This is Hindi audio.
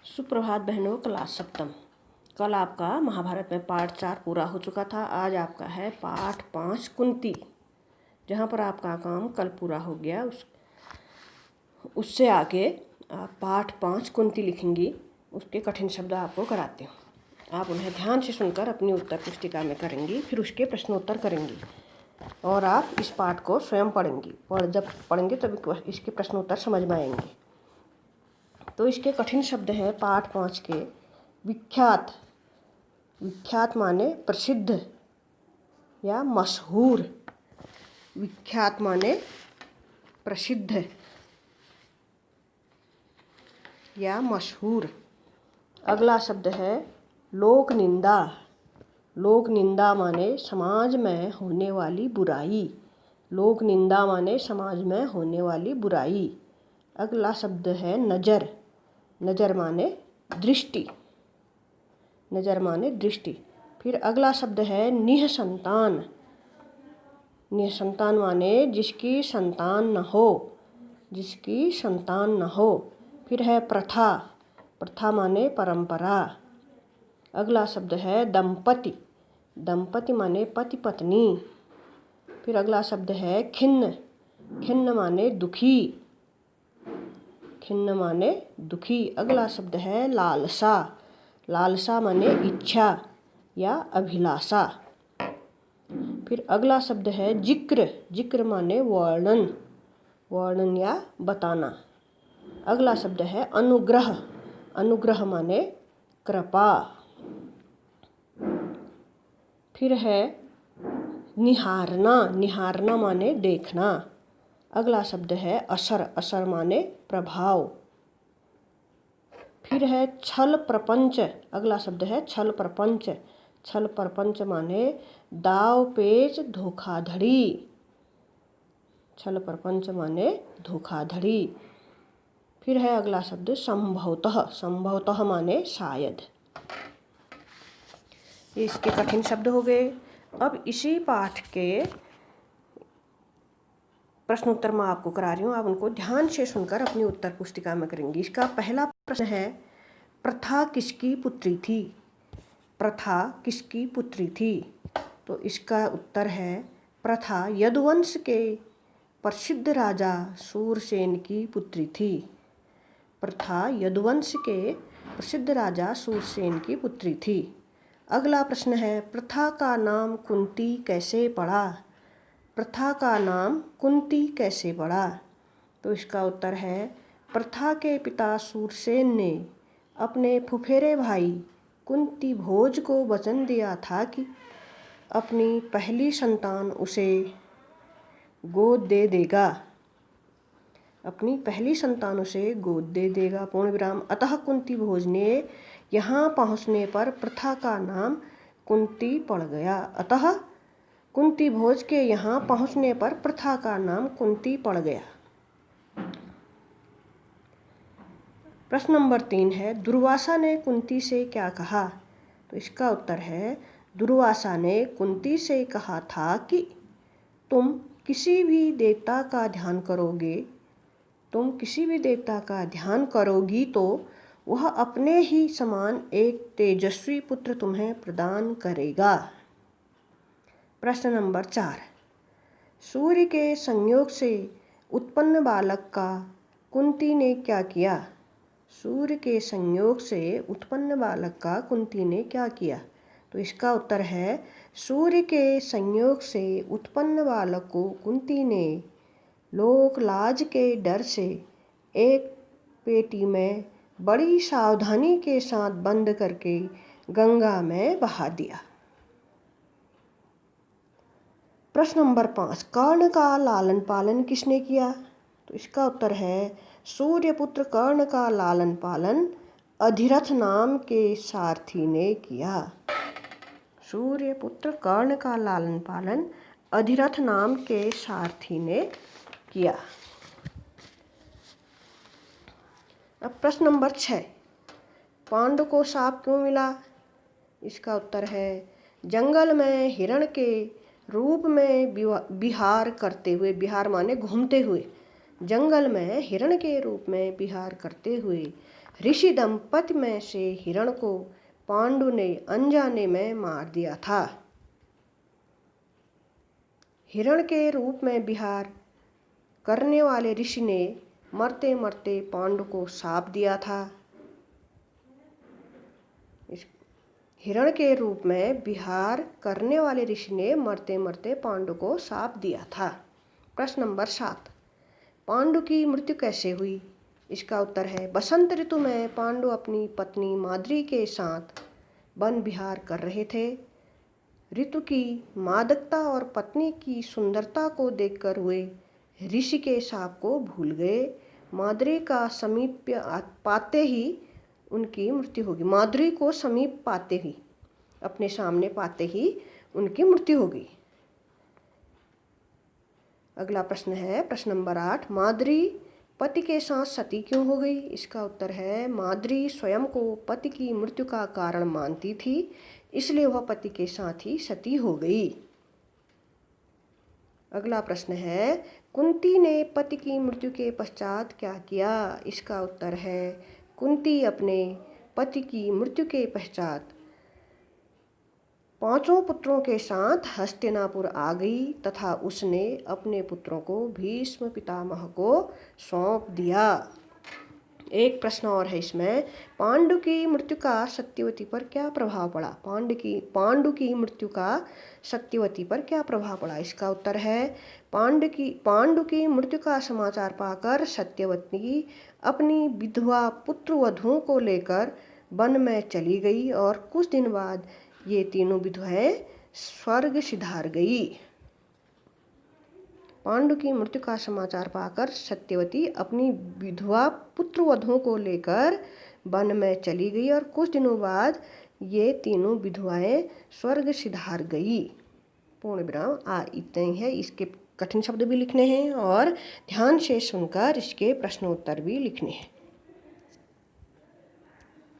सुप्रभात बहनों, क्लास सप्तम। कल आपका महाभारत में पाठ 4 पूरा हो चुका था। आज आपका है पाठ 5 कुंती, जहाँ पर आपका काम कल पूरा हो गया। उससे आगे आप पाठ 5 कुंती लिखेंगी। उसके कठिन शब्द आपको कराते हो। आप उन्हें ध्यान से सुनकर अपनी उत्तर पुस्तिका में करेंगी, फिर उसके प्रश्नोत्तर करेंगी और आप इस पाठ को स्वयं पढ़ेंगी। और जब पढ़ेंगे तब इसके प्रश्नोत्तर समझ में आएंगे। तो इसके कठिन शब्द हैं पाठ 5 के। विख्यात। विख्यात माने प्रसिद्ध या मशहूर। विख्यात माने प्रसिद्ध या मशहूर। अगला शब्द है लोक निंदा। लोक निंदा माने समाज में होने वाली बुराई। लोक निंदा माने समाज में होने वाली बुराई। अगला शब्द है नज़र। नज़र माने दृष्टि। नज़र माने दृष्टि। फिर अगला शब्द है निःसंतान। निःसंतान माने जिसकी संतान न हो। जिसकी संतान न हो। फिर है प्रथा। प्रथा माने परंपरा। अगला शब्द है दंपति। दंपति माने पति पत्नी। फिर अगला शब्द है खिन्न। खिन्न माने दुखी। खिन्न माने दुखी। अगला शब्द है लालसा। लालसा माने इच्छा या अभिलाषा। फिर अगला शब्द है जिक्र। जिक्र माने वर्णन। वर्णन या बताना। अगला शब्द है अनुग्रह। अनुग्रह माने कृपा। फिर है निहारना। निहारना माने देखना। अगला शब्द है असर। असर माने प्रभाव। फिर है छल प्रपंच। अगला शब्द है छल प्रपंच। छल प्रपंच माने दाव पेच धोखाधड़ी। छल प्रपंच माने धोखाधड़ी। फिर है अगला शब्द संभवतः। संभवतः माने शायद। ये इसके कठिन शब्द हो गए। अब इसी पाठ के प्रश्नोत्तर मैं आपको करा रही हूँ। आप उनको ध्यान से सुनकर अपनी उत्तर पुस्तिका में करेंगी। इसका पहला प्रश्न है प्रथा किसकी पुत्री थी। प्रथा किसकी पुत्री थी। तो इसका उत्तर है प्रथा यदुवंश के प्रसिद्ध राजा सूरसेन की पुत्री थी। प्रथा यदुवंश के प्रसिद्ध राजा सूरसेन की पुत्री थी। अगला प्रश्न है प्रथा का नाम कुंती कैसे पड़ा। प्रथा का नाम कुंती कैसे पड़ा। तो इसका उत्तर है प्रथा के पिता सूरसेन ने अपने फुफेरे भाई कुंती भोज को वचन दिया था कि अपनी पहली संतान उसे गोद दे देगा। अपनी पहली संतान उसे गोद दे देगा। पूर्ण विराम। अतः कुंती भोज ने यहाँ पहुँचने पर प्रथा का नाम कुंती पड़ गया। अतः कुंती भोज के यहाँ पहुँचने पर प्रथा का नाम कुंती पड़ गया। प्रश्न नंबर 3 है दुर्वासा ने कुंती से क्या कहा। तो इसका उत्तर है दुर्वासा ने कुंती से कहा था कि तुम किसी भी देवता का ध्यान करोगे। तुम किसी भी देवता का ध्यान करोगी तो वह अपने ही समान एक तेजस्वी पुत्र तुम्हें प्रदान करेगा। प्रश्न नंबर 4 सूर्य के संयोग से उत्पन्न बालक का कुंती ने क्या किया। सूर्य के संयोग से उत्पन्न बालक का कुंती ने क्या किया। तो इसका उत्तर है सूर्य के संयोग से उत्पन्न बालक को कुंती ने लोक लाज के डर से एक पेटी में बड़ी सावधानी के साथ बंद करके गंगा में बहा दिया। प्रश्न नंबर 5 कर्ण का लालन पालन किसने किया। तो इसका उत्तर है सूर्यपुत्र कर्ण का लालन पालन अधिरथ नाम के सारथी ने किया। सूर्यपुत्र कर्ण का लालन पालन अधिरथ नाम के सारथी ने किया। अब प्रश्न नंबर 6 पांडु को शाप क्यों मिला। इसका उत्तर है जंगल में हिरण के रूप में विहार करते हुए। विहार माने घूमते हुए। जंगल में हिरण के रूप में विहार करते हुए ऋषि दंपति में से हिरण को पांडु ने अनजाने में मार दिया था। हिरण के रूप में विहार करने वाले ऋषि ने मरते मरते पांडु को शाप दिया था। हिरण के रूप में विहार करने वाले ऋषि ने मरते मरते पांडु को शाप दिया था। प्रश्न नंबर 7, पांडु की मृत्यु कैसे हुई? इसका उत्तर है बसंत ऋतु में पांडु अपनी पत्नी माद्री के साथ वन विहार कर रहे थे। ऋतु की मादकता और पत्नी की सुंदरता को देखकर वे ऋषि के शाप को भूल गए। माद्री का समीप पाते ही उनकी मृत्यु होगी। माद्री को समीप पाते ही, अपने सामने पाते ही उनकी मृत्यु होगी। अगला प्रश्न है प्रश्न नंबर 8, माद्री पति के साथ सती क्यों हो गई? इसका उत्तर है माद्री स्वयं को पति की मृत्यु का कारण मानती थी, इसलिए वह पति के साथ ही सती हो गई। अगला प्रश्न है कुंती ने पति की मृत्यु के पश्चात क्या किया? इसका उत्तर है कुंती अपने पति की मृत्यु के पश्चात 5 पुत्रों के साथ हस्तिनापुर आ गई तथा उसने अपने पुत्रों को भीष्म पितामह को सौंप दिया। एक प्रश्न और है इसमें, पांडु की मृत्यु का सत्यवती पर क्या प्रभाव पड़ा? पांडु की मृत्यु का सत्यवती पर क्या प्रभाव पड़ा? इसका उत्तर है पांडु की मृत्यु का समाचार पाकर सत्यवती अपनी विधवा पुत्रवधूओं को लेकर वन में चली गई और कुछ दिन बाद ये तीनों विधवाएं स्वर्ग सिधार गई। पांडु की मृत्यु का समाचार पाकर सत्यवती अपनी विधवा पुत्रवधूओं को लेकर वन में चली गई और कुछ दिनों बाद ये तीनों विधवाएं स्वर्ग सिधार गई। पूर्ण विराम। इतने ही है। इसके कठिन शब्द भी लिखने हैं और ध्यान से सुनकर इसके प्रश्नोत्तर भी लिखने हैं।